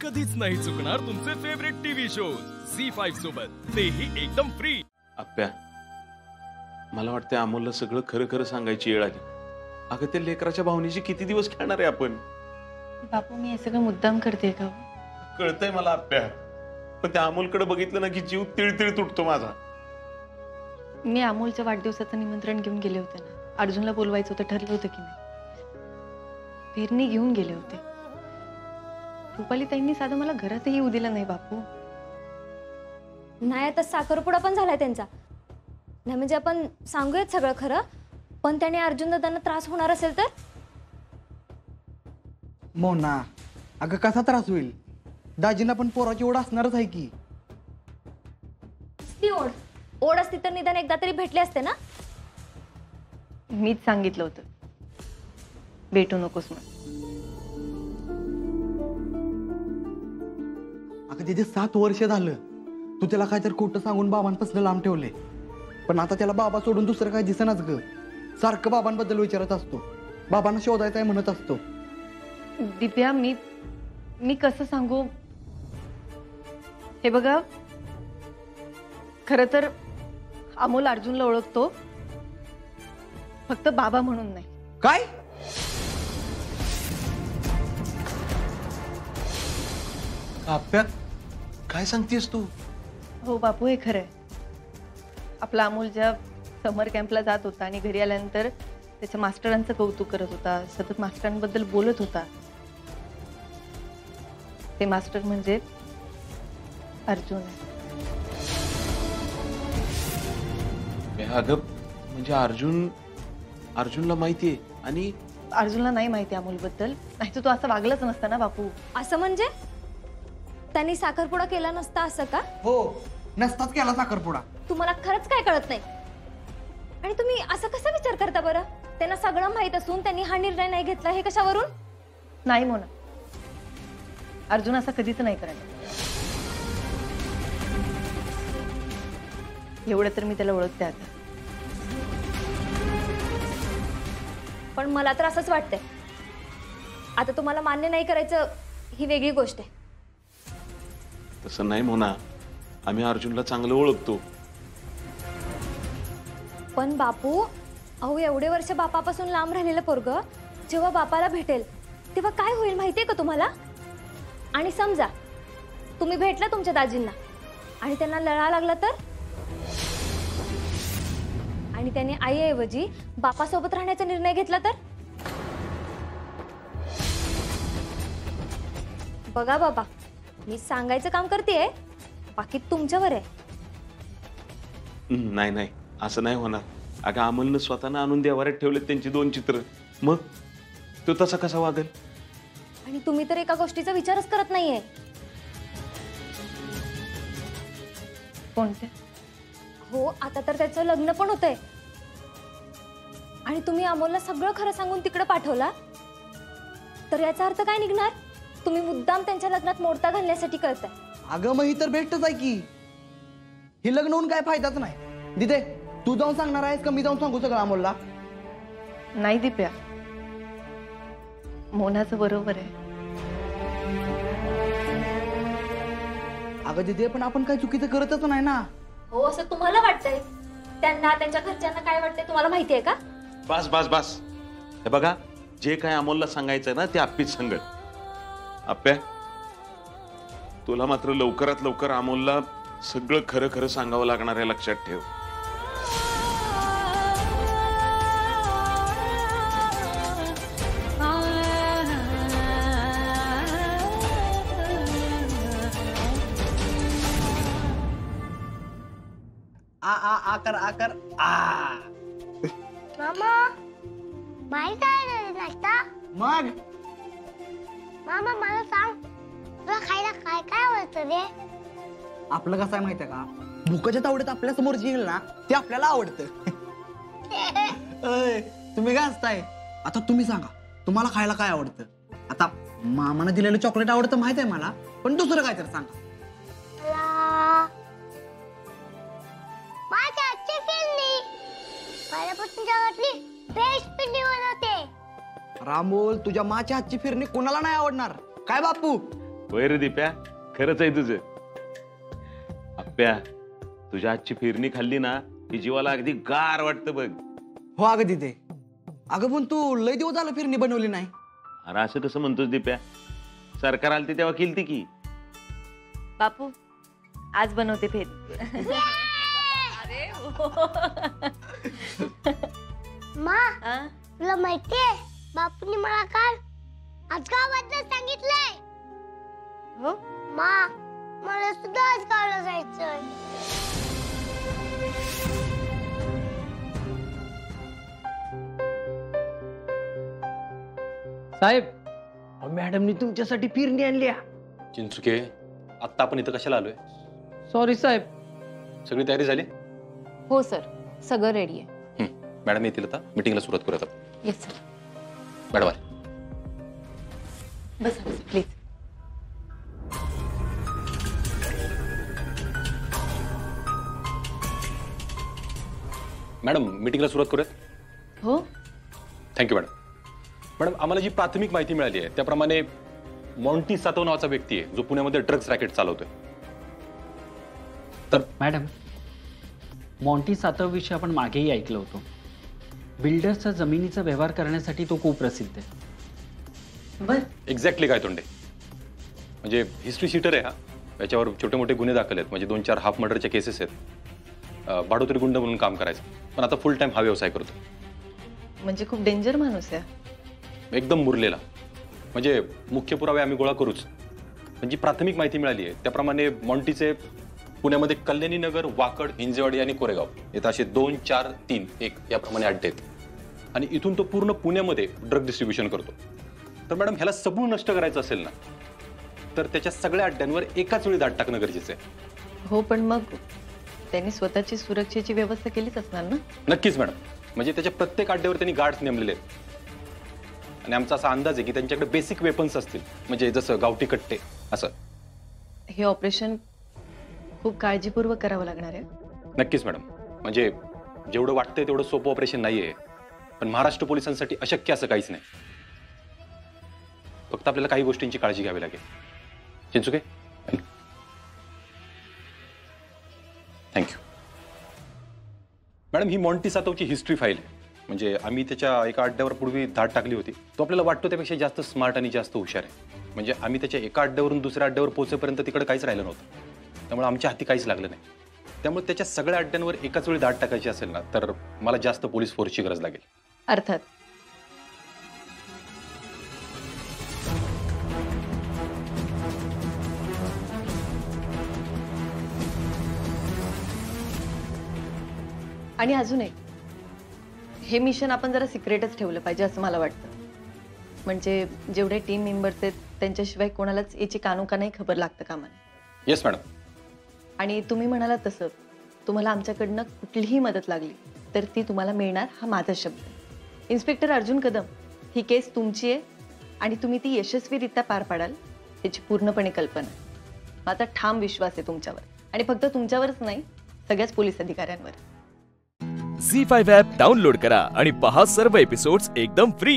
कधीच नाही चुकणार तुमचे फेवरेट टीव्ही शो झी5 सोबत, तेही एकदम फ्री. आप्या, मला वाटतं अमोलला सगळं खरं खरं सांगायची वेळ आली. अगं त्या लेकराच्या भावनेची किती दिवस खेळणार आहे आपण? बापू, मी हे सगळं मुद्दाम करते का? कळतंय मला आप्या, पण त्या अमोलकडे बघितलं ना की जीव तिळतिळ तुटतो माझा. मी अमोलच्या वाढदिवसाचं निमंत्रण घेऊन गेले होते ना. अर्जुनला बोलवायचं होतं, ठरलं होतं की नाही. फेरणी घेऊन गेले होते. रुपाली ताईंनी साधं मला घरातही येऊ दिलं नाही बापू. नाही, आता साखरपुडा पण झालाय त्यांचा. नाही म्हणजे आपण सांगूयात सगळं खरं, पण त्याने अर्जुन दादांना त्रास होणार असेल तर? मोना, अगं कसा त्रास होईल? दाजींना पण पोराची ओढ असणारच आहे की. ती ओढ असती तर निदान एकदा तरी भेटले असते ना. मीच सांगितलं होतं भेटू नकोस म्हणून. अगं तिथे 7 वर्ष झालं तू त्याला काहीतरी खोटं सांगून बाबांपासून लांब ठेवले, पण आता त्याला बाबा सोडून दुसरं काही दिसेनाच ग. सारखं बाबांबद्दल विचारत असतो, बाबांना शोधायचं आहे म्हणत असतो. दिप्या, मी कसं सांगू? हे बघा, खरं तर अमोल अर्जुनला ओळखतो, फक्त बाबा म्हणून नाही. काय? आप्या, काय सांगतेस तू? हो बापू, हे खरं आहे. आपला अमोल ज्या समर कॅम्पला जात होता आणि घरी आल्यानंतर त्याच्या मास्टरांचं कौतुक करत होता, सतत मास्टरांबद्दल बोलत होता. ते मास्टर म्हणजे अर्जुन. अगं म्हणजे अर्जुनला माहितीये आणि अर्जुनला नाही माहिती अमोलबद्दल, नाही तर तो असं वागलाच नसता ना बापू. असं म्हणजे त्यांनी साखरपुडा केला नसता असं का? हो, नसताच केला साखरपुडा. तुम्हाला खरंच काय कळत नाही? आणि तुम्ही असं कसा विचार करता बरं? त्यांना सगळं माहित असून त्यांनी हा निर्णय नाही घेतला, हे कशावरून? नाही मोना, अर्जुन असा कधीच नाही करायचा. एवढं तर मी त्याला ओळखते आता. पण मला तर असंच वाटतंय. आता तुम्हाला मान्य नाही करायचं ही वेगळी गोष्ट आहे. तसं नाही म्हणा, आम्ही अर्जुनला चांगलं ओळखतो. पण बापू, अहो एवढे वर्ष बापापासून लांब राहिलेलं पोरगं जेव्हा बापाला भेटेल तेव्हा काय होईल माहितीये का तुम्हाला? आणि समजा तुम्ही भेटला तुमच्या दाजींना आणि त्यांना लळा लागला तर? आणि त्याने आईऐवजी बापासोबत राहण्याचा निर्णय घेतला तर? बघा बाबा, मी सांगायचं काम करतेय, बाकी तुमच्यावर आहे. नाही नाही, असं नाही होणार. अगं अमोलनं स्वतःनं आणून देवाऱ्यात ठेवलेत त्यांची 2 चित्र, मग तो तसा कसा वागेल? आणि तुम्ही तर एका गोष्टीचा विचारच करत नाहीये. कोणते? हो, आता तर त्याचं लग्न पण होतंय आणि तुम्ही अमोलला सगळं खरं सांगून तिकडे पाठवला तर याचा अर्थ काय निघणार? तुम्ही मुद्दाम त्यांच्या लग्नात मोडता घालण्यासाठी करताय. अगं मग ही तर भेटच आहे की. हे लग्न होऊन काय फायदाच नाही. दिदे, तू जाऊन सांगणार आहेस का मी जाऊन सांगू सगळं अमोलला? नाही दिप्या, मोनाचं बरोबर आहे. अगं दिदे, पण आपण काही चुकीचं करतच नाही ना. हो, असं तुम्हाला वाटतंय. त्यांना त्यांच्या घरच्यांना काय वाटतंय तुम्हाला माहितीये का? बस बस बस. हे बघा, जे काय अमोलला सांगायचंय ना ते आप्पीच सांगत. आप्या, तुला मात्र लवकरात लवकर अमोलला सगळं खरं खरं सांगावं लागणार आहे, लक्षात ठेव. आकर आ. मामा, माहित आहे नाश्ता? मग मामा मला सांग, तुला खायला काय काय आवडतं रे? आपलं कसं आहे माहितीये का, भुकाच्या तावडीत आपल्या समोर जे येईल ना ते आपल्याला आवडतं. तुम्ही काय असताय? आता तुम्ही सांगा, तुम्हाला खायला काय आवडतं? आता मामानं दिलेलं चॉकलेट आवडतं माहित आहे मला, पण दुसरं काय तर सांगा. माझ्या आजची फिरणी पहिल्यापासून जगातली बेस्ट फिरणी बनवते. रामोल, तुझ्या माच्या हातची फिरणी कोणाला नाही आवडणार? काय बापू, होय रे दीप्या, खरंच आहे तुझं. आप्या, तुझ्या आजची फिरणी खाल्ली ना की जीवाला अगदी गार वाटतं बघ. हो अगं तिथे. अगं पण तू लय दिवस झालं फिरणी बनवली नाही. अरे असं कसं म्हणतोस दीप्या? सरकार आलते तेव्हा केलती की. बापू आज बनवते फेर. मा तुला माहितीये बापूंनी मला काल आज गावाबद्दल सांगितलंय. हो मा मला सुद्धा आज गावाला जायचंय. साहेब, मॅडमनी तुमच्यासाठी फिरणी आणली. चिंचुके, आत्ता आपण इथं कशाला आलोय? सॉरी साहेब. सगळी तयारी झाली? हो सर, सगळं रेडी आहे. मॅडम येतील आता, मीटिंगला सुरुवात करूया आपण. Yes sir. Madam bus please. Madam मीटिंगला सुरुवात करूयात. हो थँक्यू मॅडम. मॅडम, आम्हाला जी प्राथमिक माहिती मिळाली आहे त्याप्रमाणे मॉन्टी सातव नावाचा व्यक्ती आहे जो पुण्यामध्ये ड्रग्ज रॅकेट चालवतोय. तर मॅडम, मॉन्टी सातव विषयी आपण मागेही ऐकलं होतं. बिल्डर्सचा जमिनीचा व्यवहार करण्यासाठी तो खूप प्रसिद्ध आहे. बर. एक्झॅक्टली काय तोंडे, म्हणजे हिस्ट्री शीटर आहे हा. याच्यावर छोटे मोठे गुन्हे दाखल आहेत, म्हणजे 2-4 हाफ मर्डरच्या केसेस आहेत. भाडोत्री गुंड म्हणून काम करायचं, पण आता फुल टाइम हा व्यवसाय करतो. म्हणजे खूप डेंजर माणूस आहे. एकदम मुरलेला. म्हणजे मुख्य पुरावे आम्ही गोळा करूच, पण जी प्राथमिक माहिती मिळाली आहे त्याप्रमाणे मॉन्टीचे पुण्यामध्ये कल्याणी नगर, वाकड, हिंजेवाडी आणि कोरेगाव येथे असे 2, 4, 3, 1 याप्रमाणे अड्डे आहेत. आणि इथून तो पूर्ण पुण्यामध्ये ड्रग डिस्ट्रीब्युशन करतो. तर मॅडम, ह्याला सबूळ नष्ट करायचं असेल ना तर त्याच्या सगळ्या अड्ड्यांवर एकाच वेळी दाट टाकणं गरजेचं आहे. हो, पण मग त्यांनी स्वतःची सुरक्षेची व्यवस्था केलीच असणार ना? नक्कीच मॅडम. म्हणजे त्याच्या प्रत्येक अड्ड्यावर त्यांनी गार्ड्स नेमलेले आहेत. आणि आमचा असा अंदाज आहे की त्यांच्याकडे बेसिक वेपन्स असतील, म्हणजे जसं गावठी कट्टे असं. हे ऑपरेशन खूप काळजीपूर्वक करावं लागणार आहे. नक्कीच मॅडम. म्हणजे जेवढं वाटतंय तेवढं सोपं ऑपरेशन नाहीये, पण महाराष्ट्र पोलिसांसाठी अशक्य असं काहीच नाही. फक्त आपल्याला काही गोष्टींची काळजी घ्यावी लागेल. चिंचुके, थँक्यू. मॅडम, ही मॉन्टी सातवची हिस्ट्री फाईल आहे. म्हणजे आम्ही त्याच्या एका अड्ड्यावर पूर्वी धाड टाकली होती. तो आपल्याला वाटतो त्यापेक्षा जास्त स्मार्ट आणि जास्त हुशार आहे. म्हणजे आम्ही त्याच्या एका अड्ड्यावरून दुसऱ्या अड्ड्यावर पोहोचेपर्यंत तिकडे काहीच राहिलं नव्हतं. त्यामुळे आमच्या हाती काहीच लागलं नाही. त्यामुळे त्याच्या सगळ्या अड्ड्यांवर एकाच वेळी धाड टाकायची असेल ना तर मला जास्त पोलीस फोर्सची गरज लागेल. अर्थात. आणि अजून एक, हे मिशन आपण जरा सिक्रेटच ठेवलं पाहिजे असं मला वाटतं. म्हणजे जेवढे टीम मेंबर्स आहेत त्यांच्याशिवाय कोणालाच याची कानोकानही खबर लागतं कामा नये. Yes madam. आणि तुम्ही म्हणालात तसं, तुम्हाला आमच्याकडनं कुठलीही मदत लागली तर ती तुम्हाला मिळणार, हा माझा शब्द. इन्स्पेक्टर अर्जुन कदम, ही केस तुमची आहे आणि तुम्ही ती यशस्वीरित्या पार पाडाल याची पूर्णपणे कल्पना आहे. माझा ठाम विश्वास आहे तुमच्यावर, आणि फक्त तुमच्यावरच नाही, सगळ्याच पोलीस अधिकाऱ्यांवर. झी5 ॲप डाउनलोड करा आणि पहा सर्व एपिसोड्स एकदम फ्री.